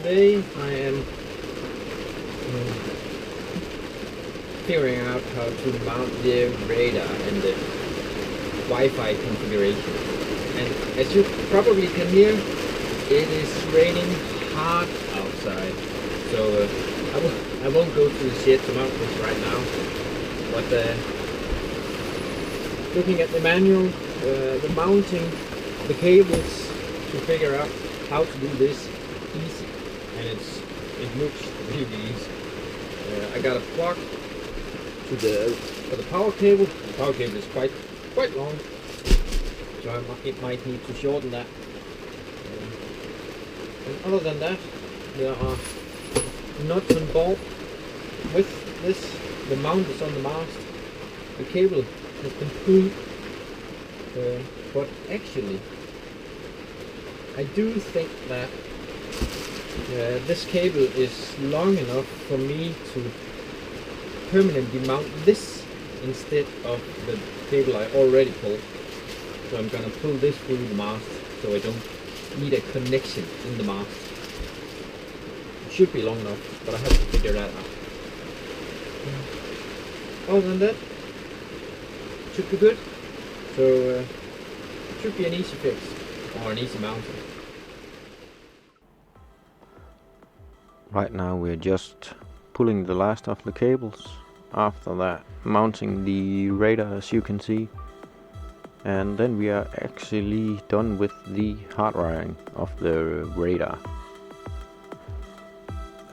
today I am figuring out how to mount the radar and the Wi-Fi configuration. And as you probably can hear, it is raining hard outside. So I won't go to the shed to mount this right now. But looking at the manual, the mounting the cables to figure out how to do this easy, and it looks really easy. I got a plug for the power cable. The power cable is quite long, so it might need to shorten that. And other than that, there are nuts and bolts with this. The mount is on the mast. The cable has been pulled, but actually I do think that this cable is long enough for me to permanently mount this instead of the cable I already pulled. So I'm gonna pull this through the mast so I don't need a connection in the mast. It should be long enough, but I have to figure that out. Other than that, it should be good. So it should be an easy fix or an easy mounting. Right now we're just pulling the last of the cables. After that, mounting the radar, as you can see. And then we are actually done with the hardwiring of the radar.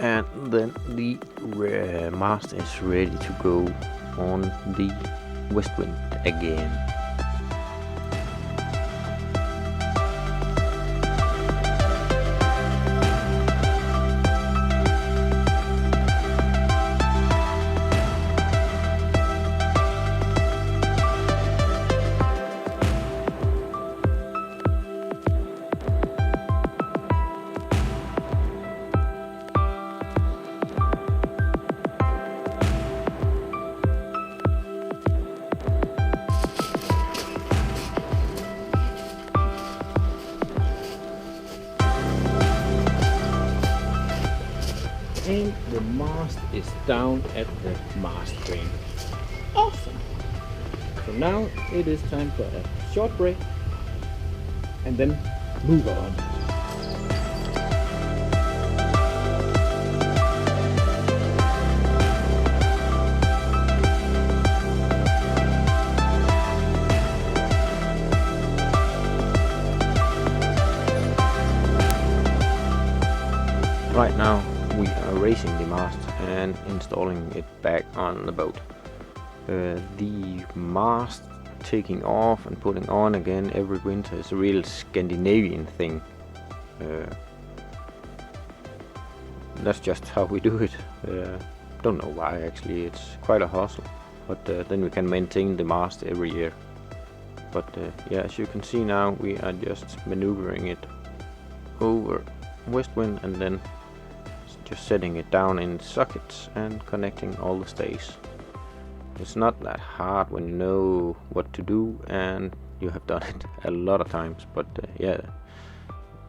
And then the mast is ready to go on the WestWind again. And the mast is down at the mast frame. Awesome! So now it is time for a short break and then move on. Right now we are raising the mast and installing it back on the boat. The mast taking off and putting on again every winter is a real Scandinavian thing. That's just how we do it. Don't know why actually, it's quite a hassle, but then we can maintain the mast every year. But yeah, as you can see now, we are just maneuvering it over WestWind and then just setting it down in sockets and connecting all the stays. It's not that hard when you know what to do, and you have done it a lot of times, but yeah,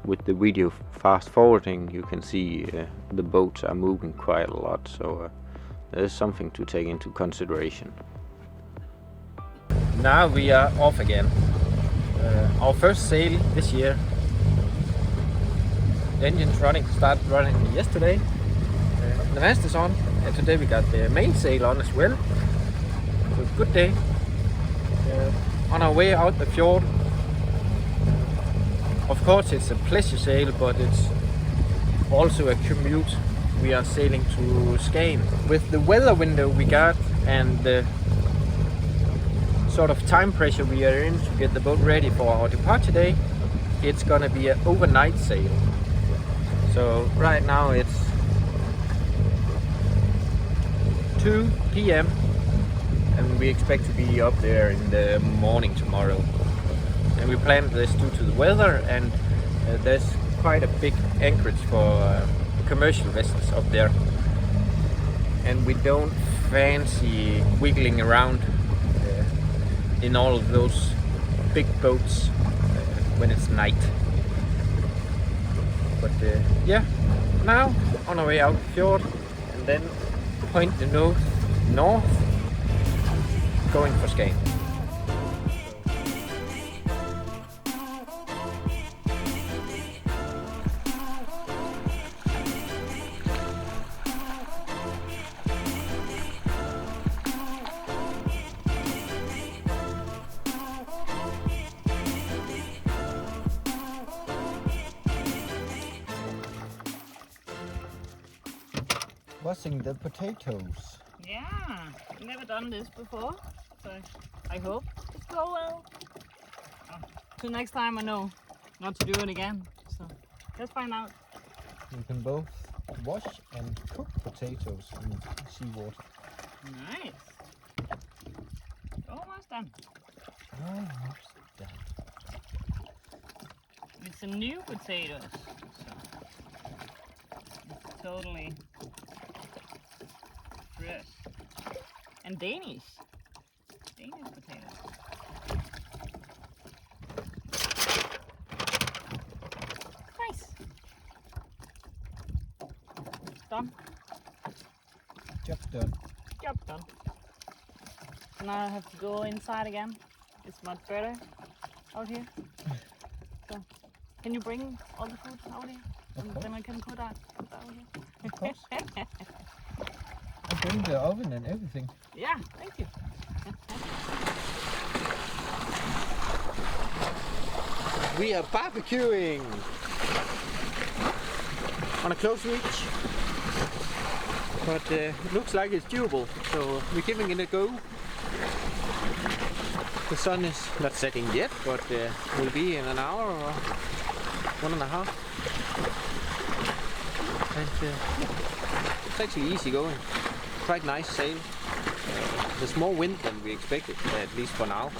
with the video fast forwarding you can see the boats are moving quite a lot, so there's something to take into consideration. Now we are off again. Our first sail this year. The engine's started running yesterday. The mast is on, and today we got the mainsail on as well. So good day. On our way out the fjord. Of course it's a pleasure sail, but it's also a commute. We are sailing to Skagen. With the weather window we got and the sort of time pressure we are in to get the boat ready for our departure day, it's gonna be an overnight sail. So right now it's 2 p.m. and we expect to be up there in the morning tomorrow. And we planned this due to the weather, and there's quite a big anchorage for commercial vessels up there. And we don't fancy wiggling around in all of those big boats when it's night. But yeah, now on our way out the fjord, and then point the nose north, going for Skagen. Washing the potatoes. Yeah, never done this before, so I hope it go well. So next time I know not to do it again. So let's find out. You can both wash and cook potatoes in seawater. Nice. Almost done. Almost done. With some new potatoes. So it's totally fresh. And Danish. Danish potatoes. Nice. Done. Job done. Job done. Now I have to go inside again. It's much better out here. So, can you bring all the food out here? Of And course. then I can put out here. Of course. I bring the oven and everything. Yeah, thank you. We are barbecuing on a close reach, but it looks like it's doable, so we're giving it a go. The sun is not setting yet, but will be in an hour or 1.5. And it's actually easy going, quite nice sail. There's more wind than we expected, at least for now.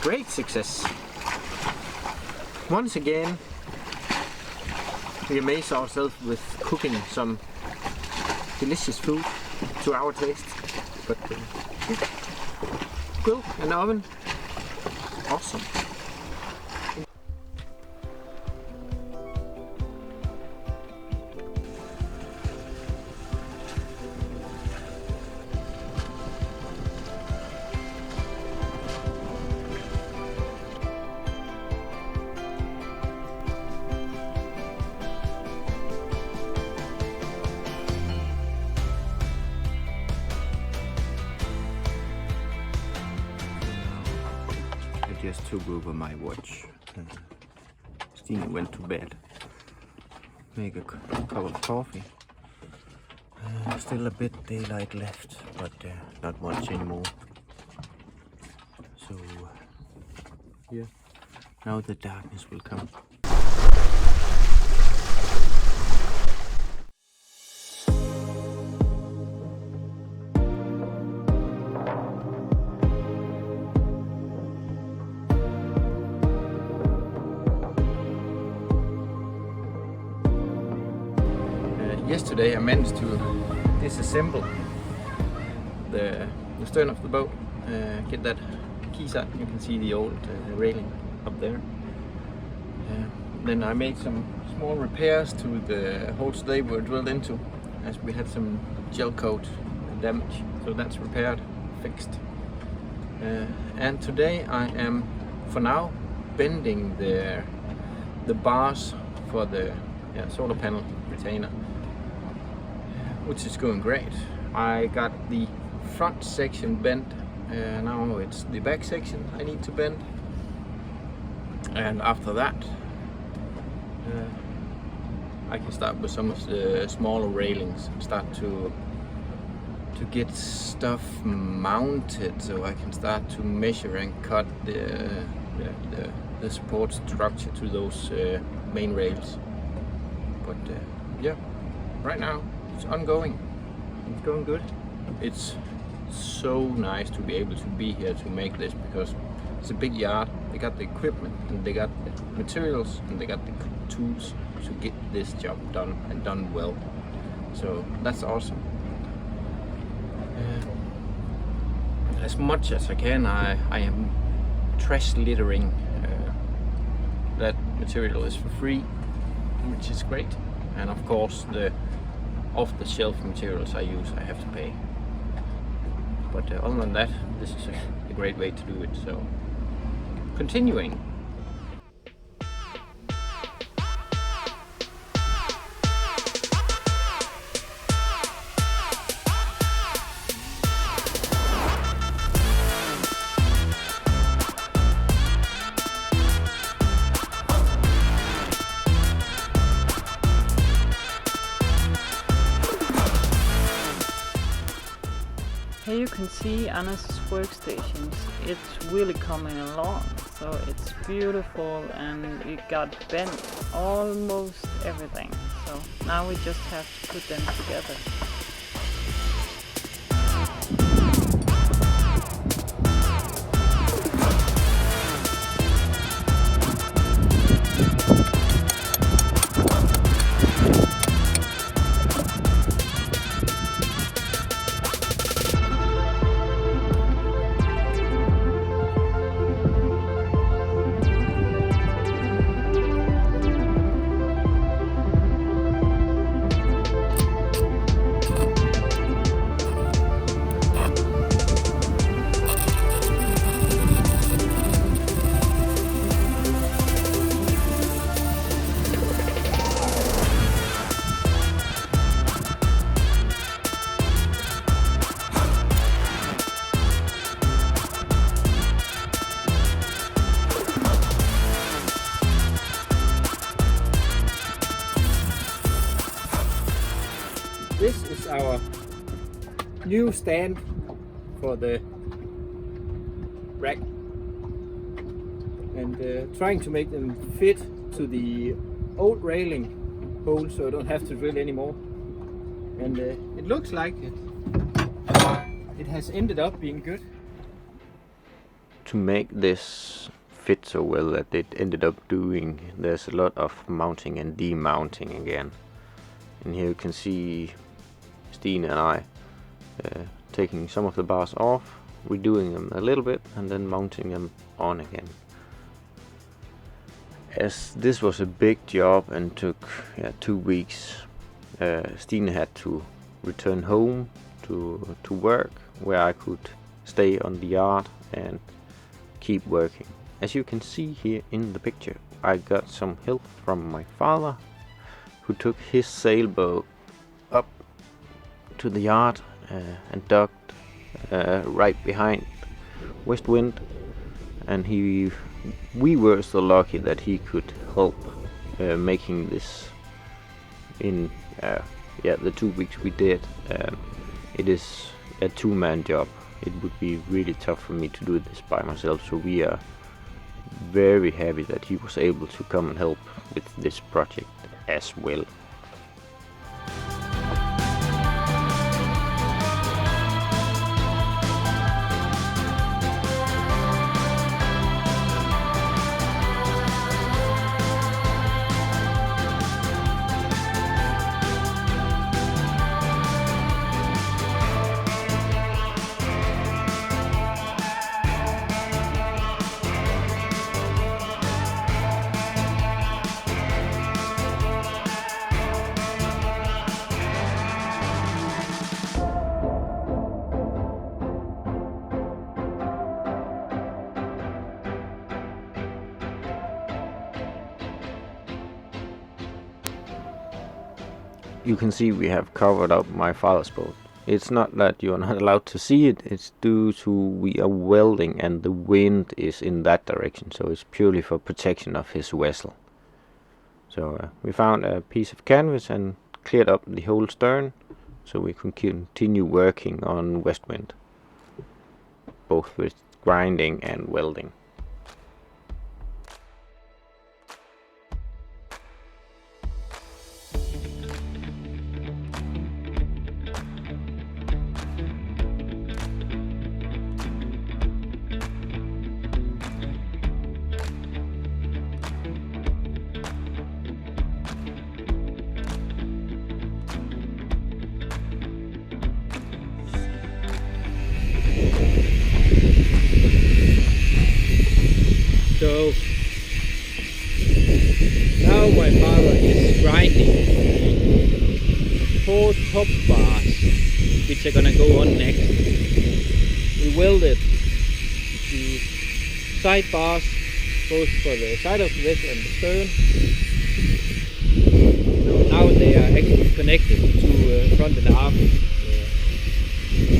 Great success. Once again, we amaze ourselves with cooking some delicious food to our taste. But grill and oven, awesome. Just took over my watch. Stine went to bed. Make a cup of coffee. Still a bit daylight left, but not much anymore. So yeah, now the darkness will come. Yesterday I managed to disassemble the stern of the boat, get that keys out. You can see the old railing up there. Then I made some small repairs to the holes they were drilled into, as we had some gel coat damage. So that's repaired, fixed. And today I am, for now, bending the bars for the solar panel retainer, which is going great. I got the front section bent, now it's the back section I need to bend. And after that, I can start with some of the smaller railings and start to get stuff mounted, so I can start to measure and cut the support structure to those main rails. But yeah, right now it's ongoing. It's going good. It's so nice to be able to be here to make this, because it's a big yard. They got the equipment and they got the materials and they got the tools to get this job done, and done well. So that's awesome. As much as I can, I am trash littering. That material is for free, which is great. And of course the off-the-shelf materials I use, I have to pay. But other than that, this is a great way to do it. So continuing. Here you can see Anna's workstations. It's really coming along, so it's beautiful and it got bent almost everything. So now we just have to put them together. This is our new stand for the rack, and trying to make them fit to the old railing hole so I don't have to drill anymore. And it looks like it has ended up being good. To make this fit so well that it ended up doing, there's a lot of mounting and demounting again. And here you can see Stine and I taking some of the bars off, redoing them a little bit, and then mounting them on again. As this was a big job and took 2 weeks, Stine had to return home to work, where I could stay on the yard and keep working. As you can see here in the picture, I got some help from my father, who took his sailboat up to the yard and docked right behind WestWind, and we were so lucky that he could help making this in the 2 weeks we did. It is a two-man job. It would be really tough for me to do this by myself, so we are very happy that he was able to come and help with this project as well. You can see we have covered up my father's boat. It's not that you are not allowed to see it, it's due to we are welding and the wind is in that direction, so it's purely for protection of his vessel. So we found a piece of canvas and cleared up the whole stern, so we can continue working on WestWind, both with grinding and welding. top bars, which are gonna go on next. We welded the side bars, both for the side of the vessel and the stern. So now they are actually connected to front and aft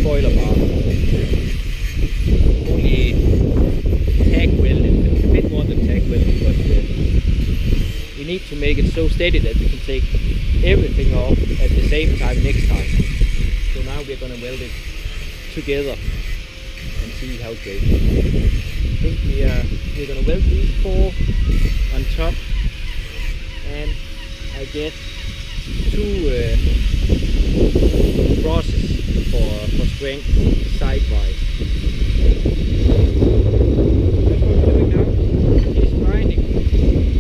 spoiler bar. Only tag welded, a bit more than tag welded, but we need to make it so steady that we can take everything off at the same time next time. So now we're gonna weld it together and see how it goes. I think we're gonna weld these 4 on top, and I get 2 crosses for strength sidewise. That's what we're doing now. He's grinding.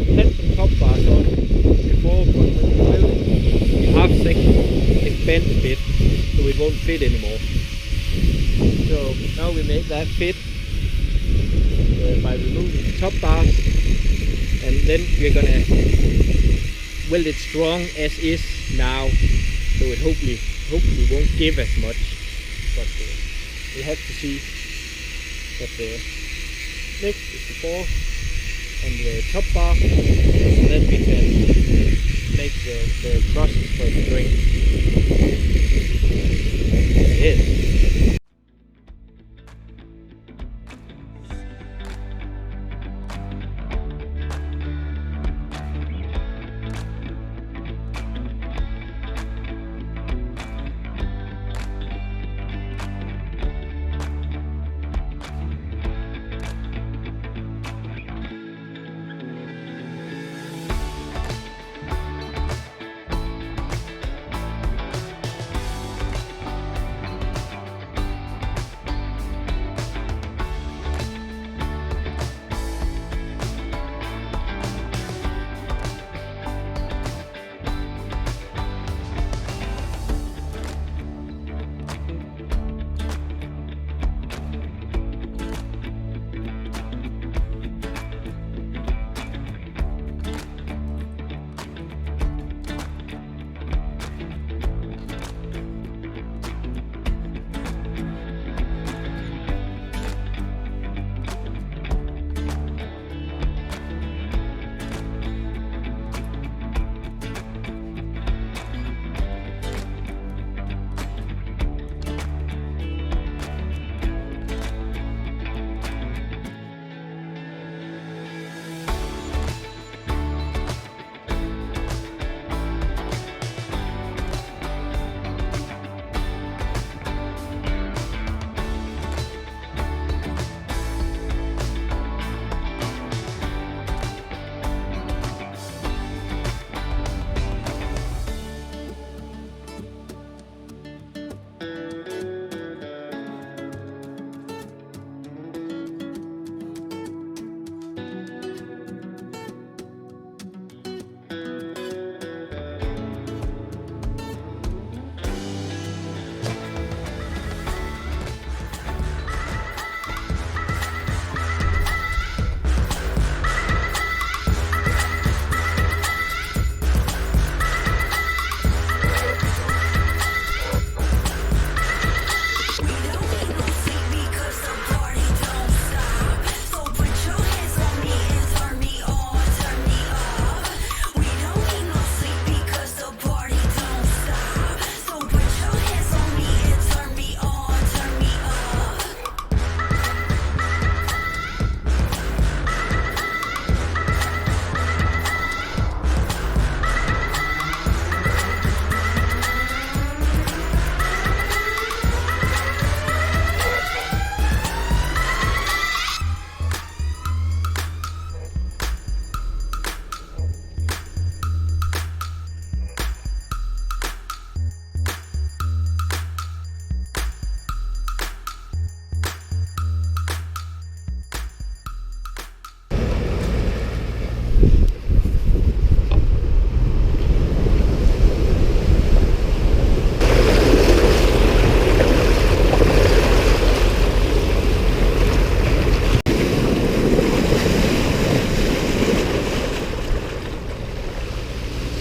We had some top bars on before, but when we weld the half section, it bent a bit, so it won't fit anymore. So now we make that fit by removing the top bars, and then we're gonna weld it strong as is now, so it hopefully won't give as much, but we have to see. But next is the 4 on the top bar, and then we can make the crosses for the string. There it is.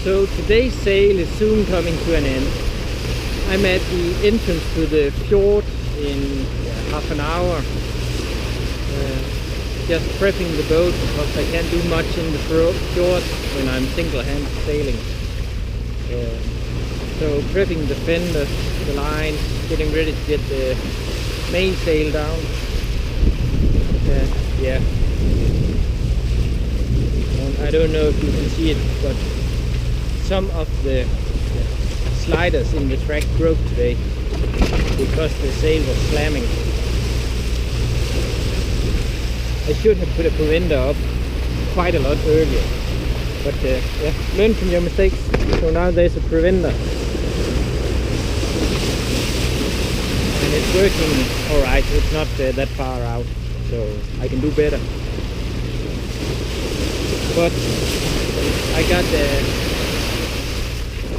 So today's sail is soon coming to an end. I'm at the entrance to the fjord in half an hour. Just prepping the boat because I can't do much in the fjord when I'm single-handed sailing. So prepping the fenders, the lines, getting ready to get the mainsail down. Yeah. And I don't know if you can see it, but some of the sliders in the track broke today because the sail was slamming. I should have put a preventer up quite a lot earlier, but yeah, learn from your mistakes. So now there's a preventer, and it's working alright. It's not that far out, so I can do better. But I got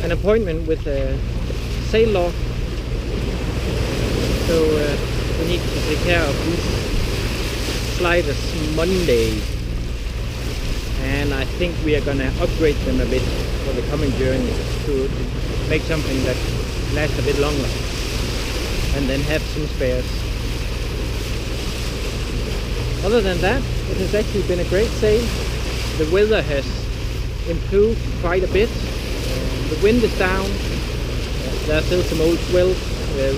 an appointment with a sail loft, so we need to take care of these sliders Monday, and I think we are gonna upgrade them a bit for the coming journey to make something that lasts a bit longer, and then have some spares. Other than that, it has actually been a great sail. The weather has improved quite a bit. The wind is down. There are still some old swells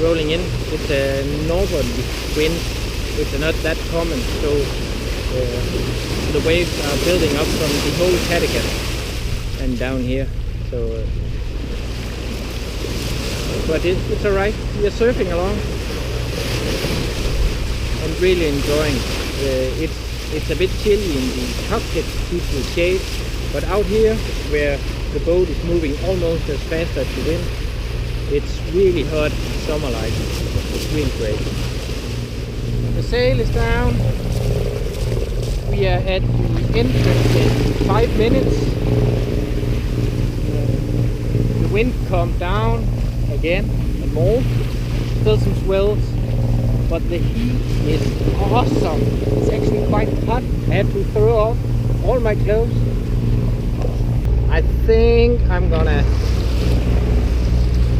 rolling in. It's a northerly wind, which are not that common, so the waves are building up from the whole Kattegat and down here. So, but it's alright. We are surfing along and really enjoying. It's a bit chilly in the cockpit due to the shade, but out here where the boat is moving almost as fast as the wind, it's really hot summer-like. It's really great. The sail is down. We are at the entrance in 5 minutes. The wind calmed down again and more. Still some swells, but the heat is awesome. It's actually quite hot. I had to throw off all my clothes. I think I'm gonna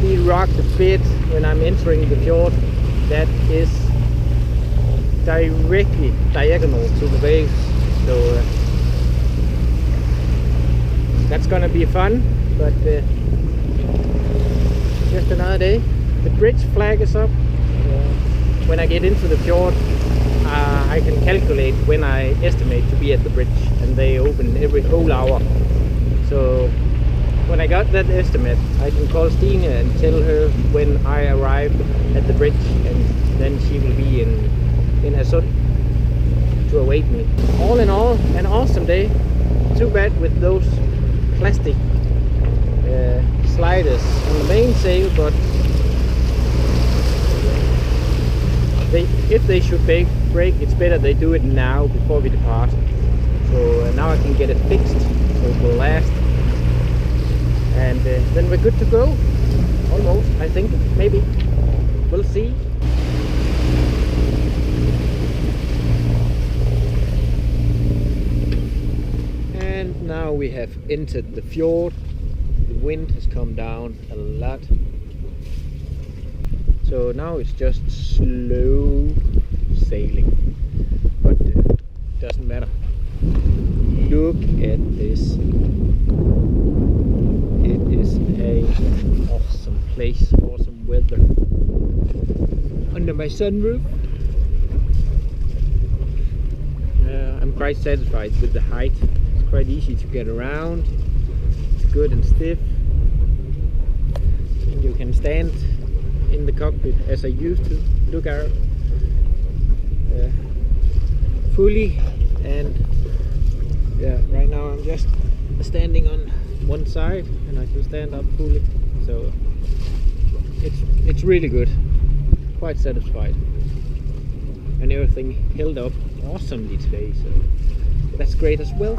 be rocked a bit when I'm entering the fjord. That is directly diagonal to the waves, so that's gonna be fun, but just another day. The bridge flag is up. When I get into the fjord, I can calculate when I estimate to be at the bridge, and they open every whole hour. So when I got that estimate, I can call Stine and tell her when I arrive at the bridge, and then she will be in Hasund to await me. All in all, an awesome day. Too bad with those plastic sliders on the mainsail, but if they should break, it's better they do it now before we depart. So now I can get it fixed so it will last, and then we're good to go. Almost, I think. Maybe. We'll see. And now we have entered the fjord. The wind has come down a lot. So now it's just slow sailing, but it doesn't matter. Look at this. It is an awesome place, awesome weather. Under my sunroof. I'm quite satisfied with the height. It's quite easy to get around. It's good and stiff. And you can stand in the cockpit as I used to, look out fully, and yeah, right now I'm just standing on one side and I can stand up fully, so it's really good. Quite satisfied, and everything held up awesomely today, so that's great as well.